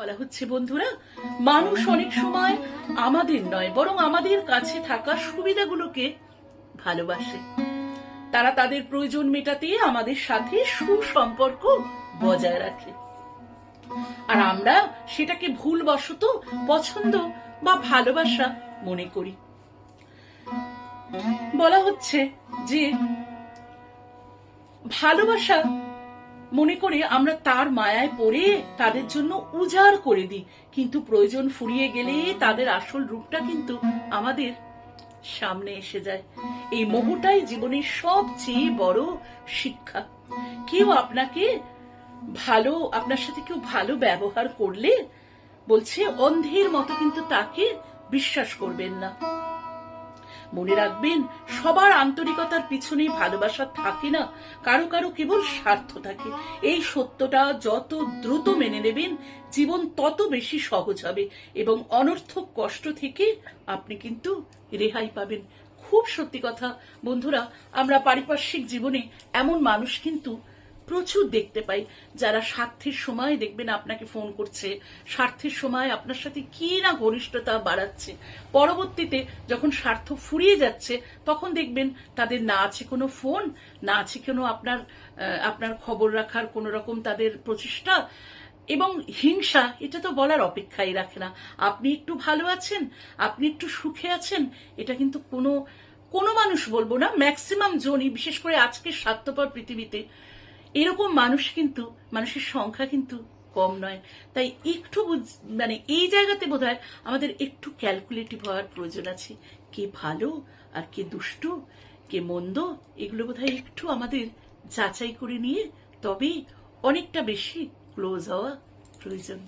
বলা হচ্ছে বন্ধুরা, মানুষ অনেক সময় আমাদের নয় বরং আমাদের কাছে থাকা সুবিধাগুলোকে ভালোবাসে। তারা তাদের প্রয়োজন মেটাতে আমাদের সাথে সুসম্পর্ক বজায় রাখে, আর আমরা সেটাকে ভুলবশত পছন্দ বা ভালোবাসা মনে করি। বলা হচ্ছে যে ভালোবাসা মনে করে আমরা তার মায়ায় পড়ে তাদের জন্য উজাড় করে দিই, কিন্তু প্রয়োজন ফুরিয়ে গেলে তাদের আসল রূপটা কিন্তু আমাদের সামনে এসে যায়। এই মোহটাই জীবনের সবচেয়ে বড় শিক্ষা। কেউ আপনার সাথে কেউ ভালো ব্যবহার করলে বলছে অন্ধের মতো কিন্তু তাকে বিশ্বাস করবেন না। মনে রাখবেন, সবার আন্তরিকতার পিছনে ভালোবাসা থাকে না, কারো কারো কেবল স্বার্থ থাকে। এই সত্যটা যত দ্রুত মেনে নেবেন, জীবন তত বেশি সহজ হবে এবং অনর্থক কষ্ট থেকে আপনি কিন্তু রেহাই পাবেন। খুব সত্যি কথা বন্ধুরা, আমরা পারিপার্শ্বিক জীবনে এমন মানুষ কিন্তু প্রচুর দেখতে পাই, যারা স্বার্থের সময় দেখবেন আপনাকে ফোন করছে, স্বার্থের সময় আপনার সাথে কি না ঘনিষ্ঠতা বাড়াচ্ছে, পরবর্তীতে যখন স্বার্থ ফুরিয়ে যাচ্ছে তখন দেখবেন তাদের না আছে কোনো ফোন, না আছে কোনো আপনার খবর রাখার কোন রকম তাদের প্রচেষ্টা, এবং হিংসা এটা তো বলার অপেক্ষাই রাখে না। আপনি একটু ভালো আছেন, আপনি একটু সুখে আছেন, এটা কিন্তু কোনো মানুষ বলবো না, ম্যাক্সিমাম জনই, বিশেষ করে আজকের স্বার্থপর পৃথিবীতে এরকম মানুষের সংখ্যা কিন্তু কম নয়। তাই একটু এই জায়গাতে বোধহয় আমাদের একটু ক্যালকুলেটিভ হওয়ার প্রয়োজন আছে। কে ভালো আর কে দুষ্টু, কে মন্দ, এগুলো বোধহয় একটু আমাদের যাচাই করে নিয়ে তবেই অনেকটা বেশি ক্লোজ হওয়া প্রয়োজন।